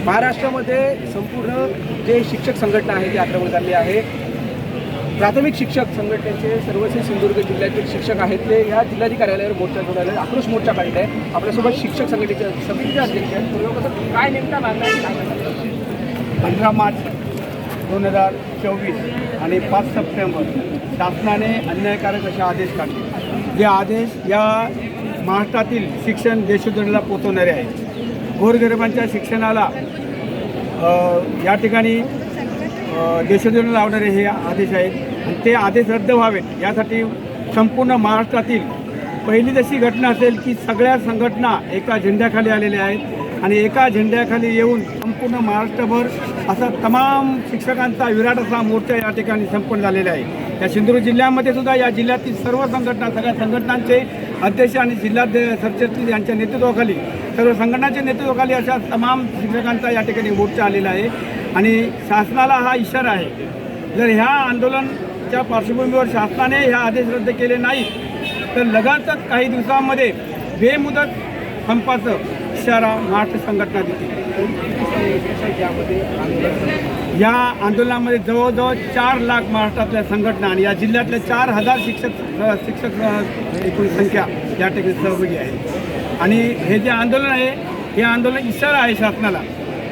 महाराष्ट्रामध्ये संपूर्ण जे शिक्षक संघटना आहे ती आक्रमण झाली आहे। प्राथमिक शिक्षक संघटनेचे सर्वस्वी सिंधुदुर्ग जिल्ह्यातील शिक्षक आहेत ते या जिल्हाधिकारी कार्यालयावर मोर्चा जोडायला आक्रोश मोर्चा काढला आहे। आपल्यासोबत शिक्षक संघटनेचे समितीचे अध्यक्ष आहेत। काय नेमका मागणं आहे? 15 मार्च 2024 आणि 5 सप्टेंबर शासनाने अन्यायकारक असे आदेश काढले। जे आदेश या महाराष्ट्रातील शिक्षण देशोधडीला पोचवणारे आहेत। गोरगरिबांच्या शिक्षणाला या ठिकाणी देशोधडीला लावणारे हे आदेश आहेत आणि ते आदेश रद्द व्हावेत यासाठी संपूर्ण महाराष्ट्रातील पहिली जशी घटना असेल की सगळ्या संघटना एका झेंड्याखाली आलेल्या आहेत आणि एका झेंड्याखाली येऊन संपूर्ण महाराष्ट्रभर असा तमाम शिक्षकांचा विराट असा मोर्चा या ठिकाणी संपन्न झालेला आहे। या सिंधुदुर्ग जिल्ह्यामध्ये सुद्धा या जिल्ह्यातील सर्व संघटना सगळ्या संघटनांचे अध्यक्ष आणि जिल्हा सरचिटणीस यांच्या नेतृत्वाखाली सर्व संघटनांच्या नेतृत्वाखाली अशा तमाम शिक्षकांचा या ठिकाणी मोर्चा आलेला आहे आणि शासनाला हा इशारा आहे, जर ह्या आंदोलनाच्या पार्श्वभूमीवर शासनाने ह्या आदेश रद्द केले नाही तर लगतच काही दिवसांमध्ये बेमुदत संपाचं इशारा महाराष्ट्र संघटना देते। या आंदोलनामध्ये जवळजवळ 4 लाख महाराष्ट्रातल्या संघटना आणि या जिल्ह्यातल्या 4000 शिक्षक एकूण संख्या या ठिकाणी सहभागी आहे आणि हे जे आंदोलन आहे हे आंदोलन इशारा आहे शासनाला,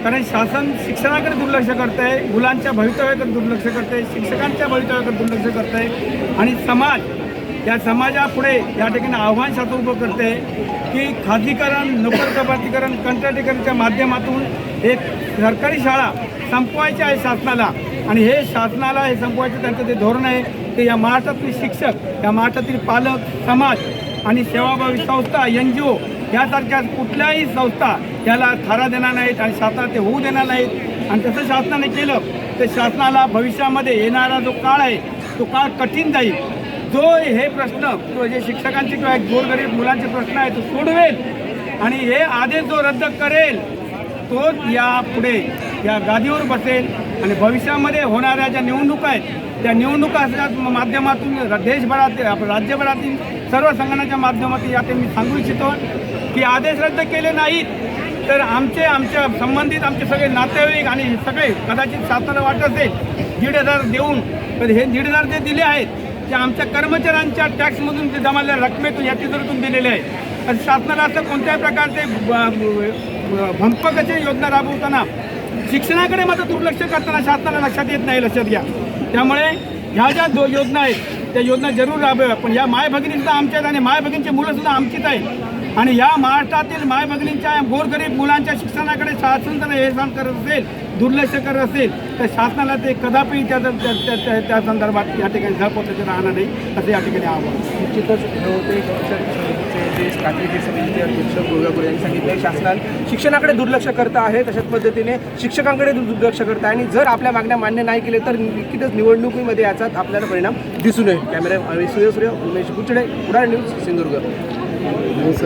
कारण शासन शिक्षणाकडे दुर्लक्ष करत आहे, मुलांच्या भवितव्याकडे दुर्लक्ष करत आहे, शिक्षकांच्या भवितव्याकडे दुर्लक्ष करत आहे आणि समाज या समाजापुढे या ठिकाणी आव्हान शासन उभं करते की खाजगीकरण, नोकरकपातीकरण, कंत्राटीकरणच्या माध्यमातून एक सरकारी शाळा संपवायची आहे शासनाला आणि हे शासनाला हे संपवायचं त्यांचं जे धोरण आहे ते या महाराष्ट्रातील शिक्षक, या महाराष्ट्रातील पालक, समाज आणि सेवाभावी संस्था, NGO यासारख्या कुठल्याही संस्था याला थारा देणार नाहीत आणि शासनाला ते होऊ देणार नाहीत आणि तसं शासनाने केलं तर शासनाला भविष्यामध्ये येणारा जो काळ आहे तो काळ कठीण जाईल। जो हे प्रश्न जे शिक्षकांचे किंवा गोरगरीब मुलांचे प्रश्न आहे तो सोडवेल आणि हे आदेश जो रद्द करेल तोच यापुढे या गादीवर बसेल आणि भविष्यामध्ये होणाऱ्या ज्या निवडणुका आहेत त्या निवडणुकाच्या माध्यमातून देशभरातील राज्यभरातील सर्व संघटनांच्या माध्यमातून यात मी सांगू इच्छितो की आदेश रद्द केले नाहीत तर आमच्या संबंधित आमचे सगळे नातेवाईक आणि सगळे कदाचित शासनाला वाटत असेल 1,500 देऊन तर हे 1,500 जे दिले आहेत ते आमच्या कर्मचाऱ्यांच्या टॅक्समधून जे जमालेल्या रकमेतून या तिजोरीतून दिलेले आहेत आणि शासनाला असं कोणत्याही प्रकारचे भंपकाची योजना राबवताना शिक्षणाकडे मात्र दुर्लक्ष करताना शासनाला लक्षात येत नाही, लक्षात घ्या। त्यामुळे ह्या ज्या योजना आहेत त्या योजना जरूर राबवाव्या, पण या माय भगिनीसुद्धा आमच्या आहेत आणि माय भगिनींची मुलंसुद्धा आमचीच आहेत आणि या महाराष्ट्रातील माय भगिनींच्या गोरगरीब मुलांच्या शिक्षणाकडे शासन जर हे काम करत असेल, दुर्लक्ष करत असेल तर शासनाला ते कदापि त्या संदर्भात या ठिकाणी झळपटायचं राहणार नाही असं या ठिकाणी आव्हान। निश्चितच जे प्राथमिक समितीचे अध्यक्ष गोरगापूर यांनी सांगितले शासनाने शिक्षणाकडे दुर्लक्ष करत आहे, तशाच पद्धतीने शिक्षकांकडे दुर्लक्ष करत आहे आणि जर आपल्या मागण्या मान्य नाही केले तर नक्कीच निवडणुकीमध्ये याचा आपल्याला परिणाम दिसून येईल। कॅमेरा सूर्य उमेश बुचडे, उडाळ न्यूज, सिंधुदुर्ग।